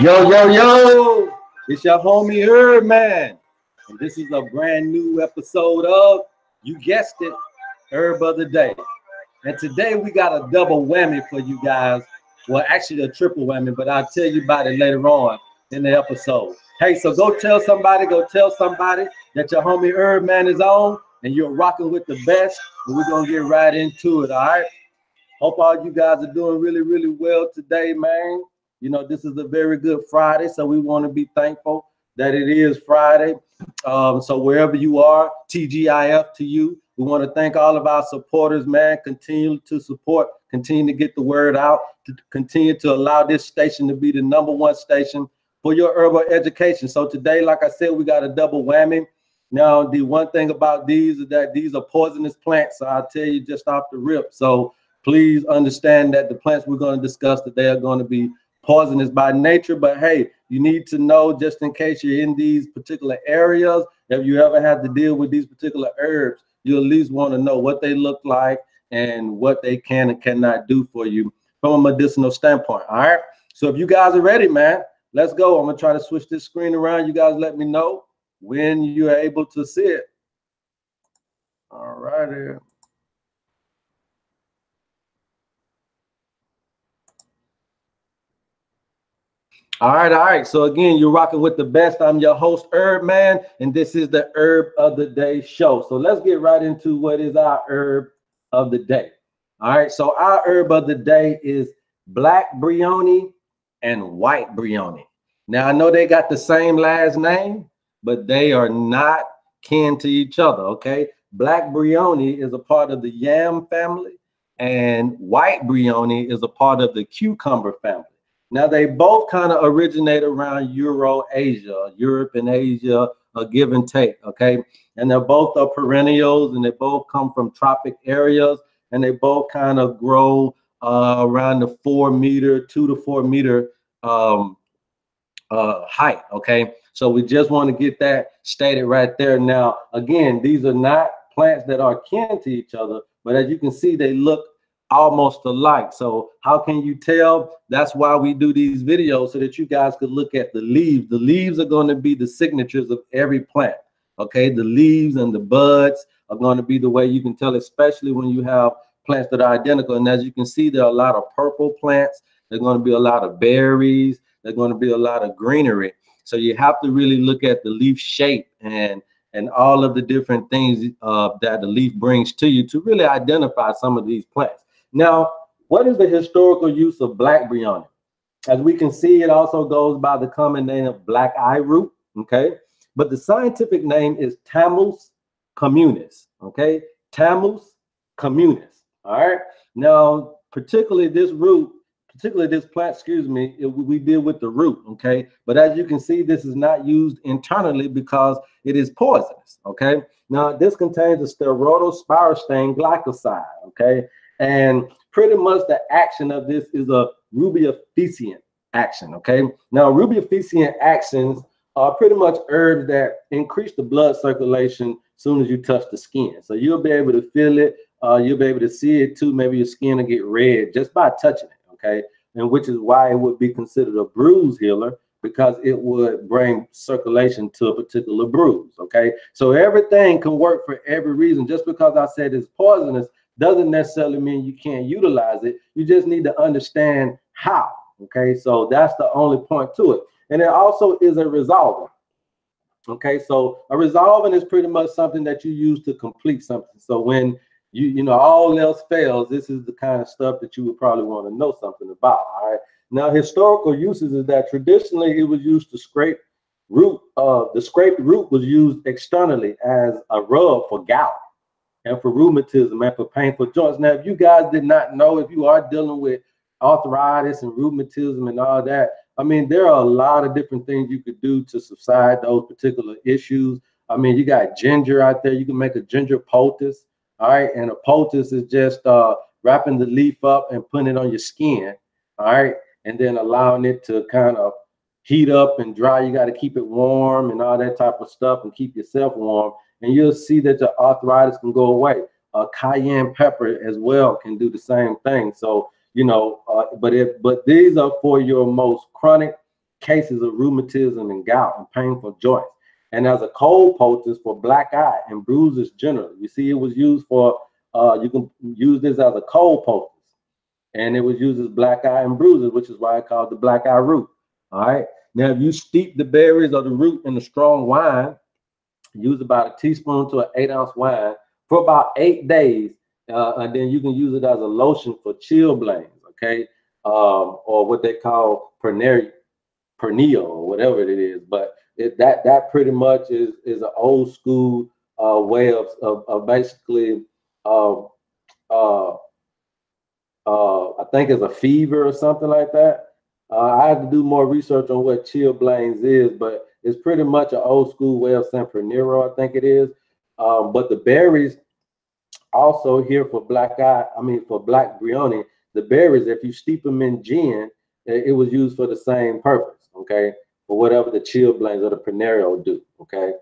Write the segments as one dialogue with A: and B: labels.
A: Yo, yo, yo, it's your homie HerbMan, and this is a brand new episode of, you guessed it, Herb of the Day. And today we got a double whammy for you guys. Well, actually a triple whammy, but I'll tell you about it later on in the episode. Hey, so go tell somebody that your homie HerbMan is on and you're rocking with the best, and we're going to get right into it, all right? Hope all you guys are doing really, really well today, man. You know, this is a very good Friday, so we want to be thankful that it is Friday. So wherever you are, TGIF to you. We want to thank all of our supporters, man. Continue to support, continue to get the word out, to continue to allow this station to be the #1 station for your herbal education. So today, like I said, we got a double whammy. Now, the one thing about these is that these are poisonous plants, so I'll tell you just off the rip. So please understand that the plants we're going to discuss today are going to be poisonous by nature, but hey, you need to know, just in case you're in these particular areas, if you ever have to deal with these particular herbs, you at least want to know what they look like and what they can and cannot do for you from a medicinal standpoint. All right, so if you guys are ready, man, let's go. I'm gonna try to switch this screen around. You guys let me know when you're able to see it. All right here. All right. So again, you're rocking with the best. I'm your host, HerbMan, and this is the Herb of the Day show. So let's get right into what is our herb of the day. All right. So our herb of the day is black bryony and white bryony. Now I know they got the same last name, but they are not kin to each other. Okay. Black bryony is a part of the yam family, and white bryony is a part of the cucumber family. Now, they both kind of originate around Euro-Asia, Europe and Asia, a give and take, okay? And they're both perennials, and they both come from tropic areas, and they both kind of grow around the 2 to 4 meter height, okay? So we just want to get that stated right there. Now, again, these are not plants that are kin to each other, but as you can see, they look almost alike. So how can you tell? That's why we do these videos, so that you guys could look at the leaves. The leaves are going to be the signatures of every plant. Okay, the leaves and the buds are going to be the way you can tell, especially when you have plants that are identical. And as you can see, there are a lot of purple plants. There's going to be a lot of berries. There's going to be a lot of greenery. So you have to really look at the leaf shape and all of the different things that the leaf brings to you to really identify some of these plants. Now, what is the historical use of black bryony? As we can see, it also goes by the common name of blackeye root, okay? But the scientific name is Tamus communis, okay? Tamus communis, all right? Now, particularly this root, this plant, we deal with the root, okay? But as you can see, this is not used internally because it is poisonous, okay? Now, this contains a steroidal spirostane glycoside, okay? And pretty much the action of this is a rubefacient action, okay? Now, rubefacient actions are pretty much herbs that increase the blood circulation as soon as you touch the skin. So you'll be able to feel it. You'll be able to see it too. Maybe your skin will get red just by touching it, okay? And which is why it would be considered a bruise healer, because it would bring circulation to a particular bruise, okay? So everything can work for every reason. Just because I said it's poisonous doesn't necessarily mean you can't utilize it. You just need to understand how, okay? So that's the only point to it. And it also is a resolvent, okay? So a resolvent is pretty much something that you use to complete something. So when you know all else fails, this is the kind of stuff that you would probably want to know something about, all right? Now, historical uses is that traditionally it was used to scrape root. The scraped root was used externally as a rub for gout and for rheumatism and for painful joints. Now, if you guys did not know, if you are dealing with arthritis and rheumatism and all that, I mean, there are a lot of different things you could do to subside those particular issues. I mean, you got ginger out there. You can make a ginger poultice, all right? And a poultice is just wrapping the leaf up and putting it on your skin, all right? And then allowing it to kind of heat up and dry. You got to keep it warm and all that type of stuff and keep yourself warm. And you'll see that your arthritis can go away. Cayenne pepper as well can do the same thing. So, you know, but these are for your most chronic cases of rheumatism and gout and painful joints. And as a cold poultice for black eye and bruises generally. You see, it was used for, you can use this as a cold poultice. And it was used as black eye and bruises, which is why I call it the black eye root. All right. Now, if you steep the berries or the root in a strong wine, use about a teaspoon to an 8-ounce wine for about 8 days. And then you can use it as a lotion for chilblains, okay? Or what they call pernio or whatever it is. But that pretty much is an old school way of basically, I think it's a fever or something like that. I had to do more research on what chilblains is, but it's pretty much an old school way of saying Tamarro, I think it is. But the berries also here for black eye, for black Bryony, the berries, if you steep them in gin, it was used for the same purpose, okay? For whatever the chilblains or the Tamarro do, okay?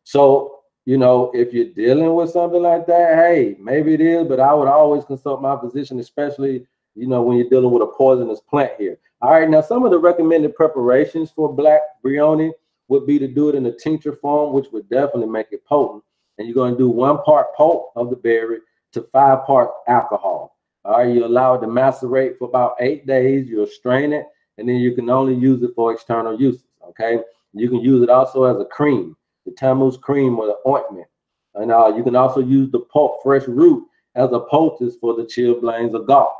A: So, you know, if you're dealing with something like that, hey, maybe it is, but I would always consult my physician, especially, you know, when you're dealing with a poisonous plant here. All right, now some of the recommended preparations for black Bryony would be to do it in a tincture form, which would definitely make it potent. And you're going to do 1 part pulp of the berry to 5 parts alcohol. All right, you allow it to macerate for about 8 days. You'll strain it, and then you can only use it for external uses. Okay, you can use it also as a cream, the Tamus cream or the ointment. And you can also use the pulp fresh root as a poultice for the chilblains or gout.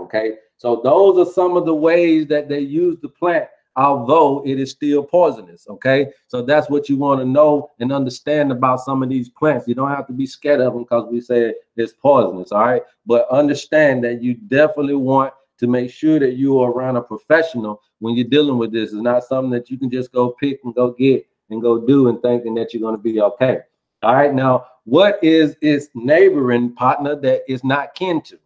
A: Okay, so those are some of the ways that they use the plant, although it is still poisonous. Okay, so that's what you want to know and understand about some of these plants. You don't have to be scared of them because we say it's poisonous. All right, but understand that you definitely want to make sure that you are around a professional when you're dealing with this. It's not something that you can just go pick and go get and go do and thinking that you're going to be okay. All right, now what is its neighboring partner that is not kin to?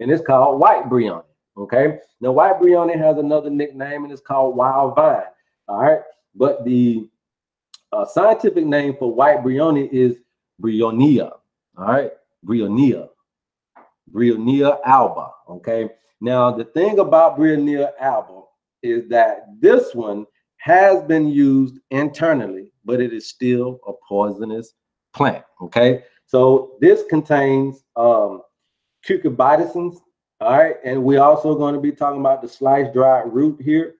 A: And it's called white Bryony. Okay, now white Bryony has another nickname, and it's called wild vine. All right, but the scientific name for white Bryony is Bryonia. All right, Bryonia alba. Okay, now the thing about Bryonia alba is that this one has been used internally, but it is still a poisonous plant. Okay, so this contains cucurbitacins. All right, and we're also going to be talking about the sliced dried root here.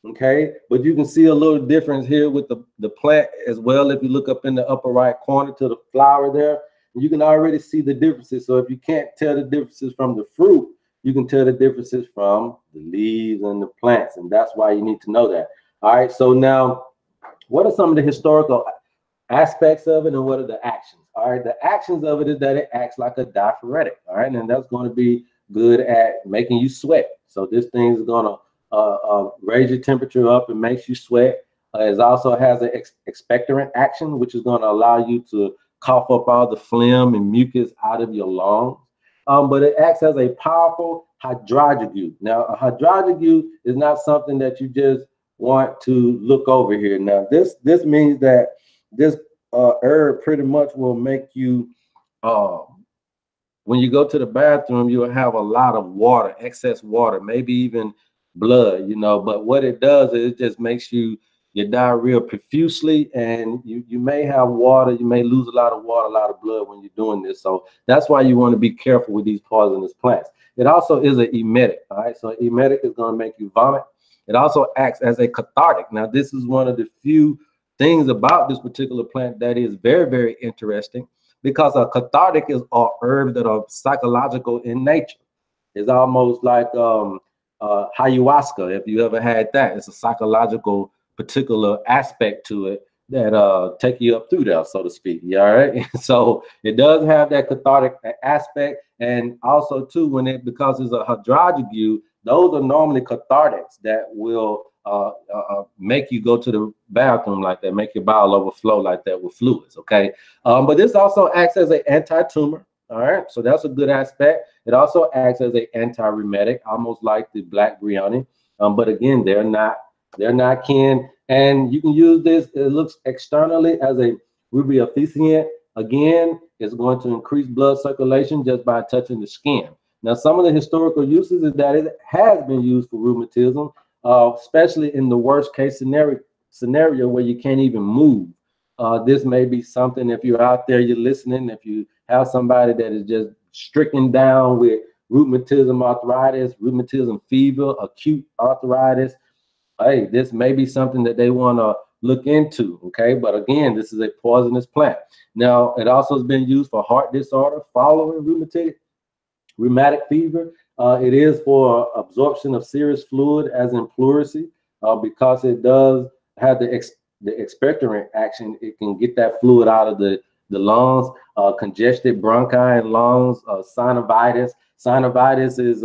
A: Okay, but you can see a little difference here with the plant as well. If you look up in the upper right corner to the flower there, you can already see the differences. So if you can't tell the differences from the fruit, you can tell the differences from the leaves and the plants, and that's why you need to know that. All right, so now what are some of the historical aspects of it and what are the actions? All right, the actions of it is that it acts like a diaphoretic. All right, and that's going to be good at making you sweat. So this thing is going to raise your temperature up and makes you sweat. It also has an expectorant action, which is going to allow you to cough up all the phlegm and mucus out of your lungs. But it acts as a powerful hydrargygue. Now, a hydrargygue is not something that you just want to look over here. Now, this means that this herb pretty much will make you, when you go to the bathroom, you'll have a lot of water, excess water, maybe even blood, you know. But what it does is it just makes your diarrhea profusely, and you may have water, you may lose a lot of water, a lot of blood when you're doing this. So that's why you want to be careful with these poisonous plants. It also is an emetic. All right, so emetic is going to make you vomit. It also acts as a cathartic. Now, this is one of the few things about this particular plant that is very, very interesting, because a cathartic is herbs that are psychological in nature. It's almost like ayahuasca. If you ever had that, it's a psychological particular aspect to it that take you up through there, so to speak. You all right? So it does have that cathartic aspect, and also too, because it's a hydrargygue, those are normally cathartics that will make you go to the bathroom like that, make your bowel overflow like that with fluids. Okay, but this also acts as an anti-tumor. All right, so that's a good aspect. It also acts as an anti-rheumatic, almost like the black Bryony. But again, they're not kin, and you can use this. It looks externally as a rubefacient. Again, it's going to increase blood circulation just by touching the skin. Now, some of the historical uses is that it has been used for rheumatism. especially in the worst case scenario where you can't even move. This may be something, if you're out there, you're listening, if you have somebody that is just stricken down with rheumatism, arthritis, rheumatism fever, acute arthritis, hey, this may be something that they want to look into, okay? But again, this is a poisonous plant. Now, it also has been used for heart disorder following rheumatic fever. It is for absorption of serous fluid, as in pleurisy, because it does have the expectorant action. It can get that fluid out of the lungs. Congested bronchi and lungs, synovitis. Synovitis is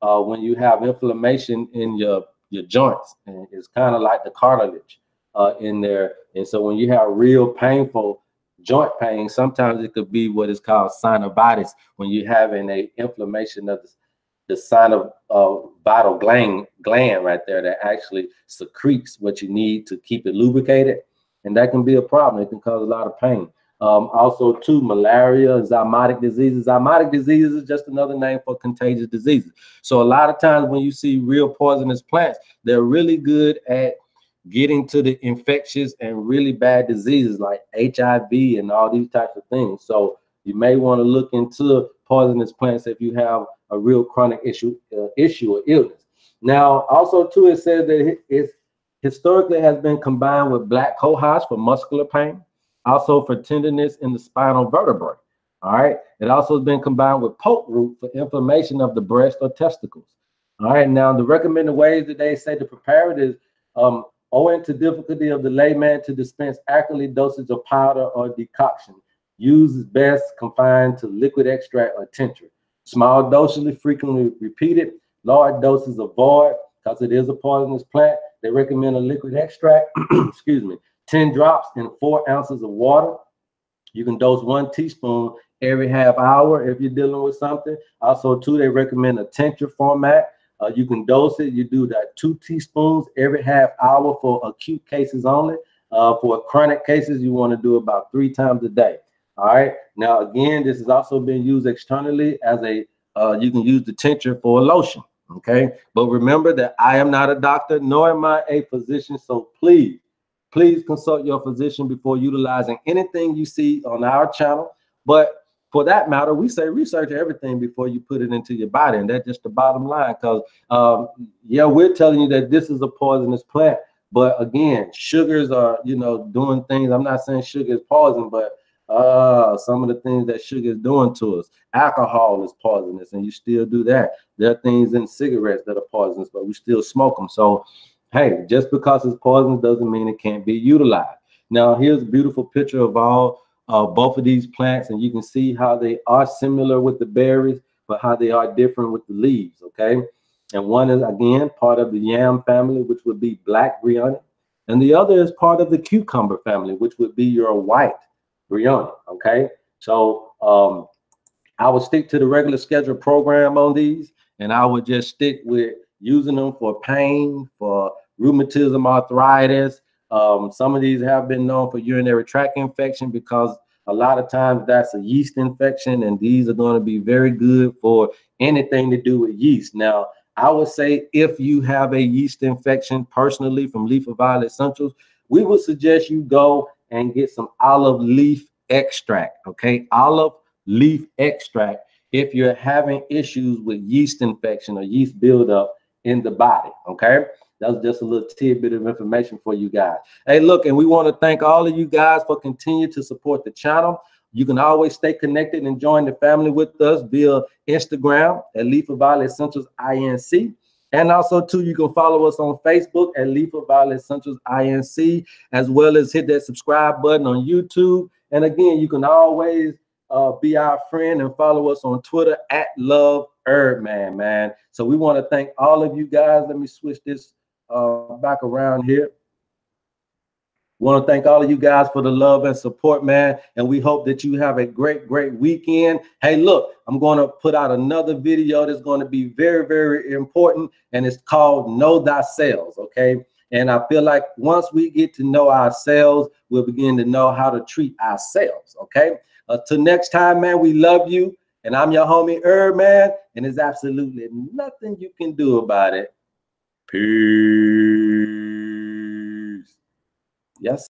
A: when you have inflammation in your joints, and it's kind of like the cartilage in there. And so when you have real painful joint pain, sometimes it could be what is called synovitis, when you're having a inflammation of the synovital gland right there that actually secretes what you need to keep it lubricated, and that can be a problem. It can cause a lot of pain. Also, too, malaria, zymotic diseases. Zymotic diseases is just another name for contagious diseases. So a lot of times when you see real poisonous plants, they're really good at getting to the infectious and really bad diseases like HIV and all these types of things. So you may want to look into poisonous plants if you have a real chronic issue or illness. Now, also, too, it says that it historically has been combined with black cohosh for muscular pain, also for tenderness in the spinal vertebrae. All right. It also has been combined with poke root for inflammation of the breast or testicles. All right. Now, the recommended ways that they say to prepare it is owing to difficulty of the layman to dispense accurately dosage of powder or decoction. Use is best confined to liquid extract or tincture. Small doses frequently repeated. Large doses avoid because it is a poisonous plant. They recommend a liquid extract, excuse me, 10 drops in 4 ounces of water. You can dose 1 teaspoon every half hour if you're dealing with something. Also, too, they recommend a tincture format. You can dose it. You do that 2 teaspoons every half hour for acute cases only. For chronic cases, you want to do about 3 times a day. All right. Now, again, this has also been used externally as a, you can use the tincture for a lotion. Okay. But remember that I am not a doctor, nor am I a physician. So please consult your physician before utilizing anything you see on our channel. But for that matter, we say research everything before you put it into your body. And that's just the bottom line, because yeah, we're telling you that this is a poisonous plant. But again, sugars are, you know, doing things. I'm not saying sugar is poison, but some of the things that sugar is doing to us. Alcohol is poisonous, and you still do that. There are things in cigarettes that are poisonous, but we still smoke them. So hey, just because it's poisonous doesn't mean it can't be utilized. Now, here's a beautiful picture of both of these plants, and you can see how they are similar with the berries, but how they are different with the leaves, okay? And one is, again, part of the yam family, which would be black Bryony, and the other is part of the cucumber family, which would be your white Bryony, okay? So I would stick to the regular schedule program on these, and I would just stick with using them for pain, for rheumatism, arthritis. Some of these have been known for urinary tract infection, because a lot of times that's a yeast infection, and these are going to be very good for anything to do with yeast. Now, I would say if you have a yeast infection personally from leaf of violet essentials, we would suggest you go and get some olive leaf extract, okay? Olive leaf extract if you're having issues with yeast infection or yeast buildup in the body, okay? That's just a little tidbit of information for you guys. Hey, look, and we want to thank all of you guys for continuing to support the channel. You can always stay connected and join the family with us via Instagram at Leaf of Violet Essentials INC. And also, too, you can follow us on Facebook at Leaf of Violet Essentials INC, as well as hit that subscribe button on YouTube. And again, you can always be our friend and follow us on Twitter at Love HerbMan, man. So we want to thank all of you guys. Let me switch this back around here. Want to thank all of you guys for the love and support, man. And we hope that you have a great weekend. Hey, look, I'm going to put out another video that's going to be very, very important. And it's called Know Thyself, okay? And I feel like once we get to know ourselves, we'll begin to know how to treat ourselves, okay? Till next time, man, we love you. And I'm your homie HerbMan. And there's absolutely nothing you can do about it. Peace. Yes.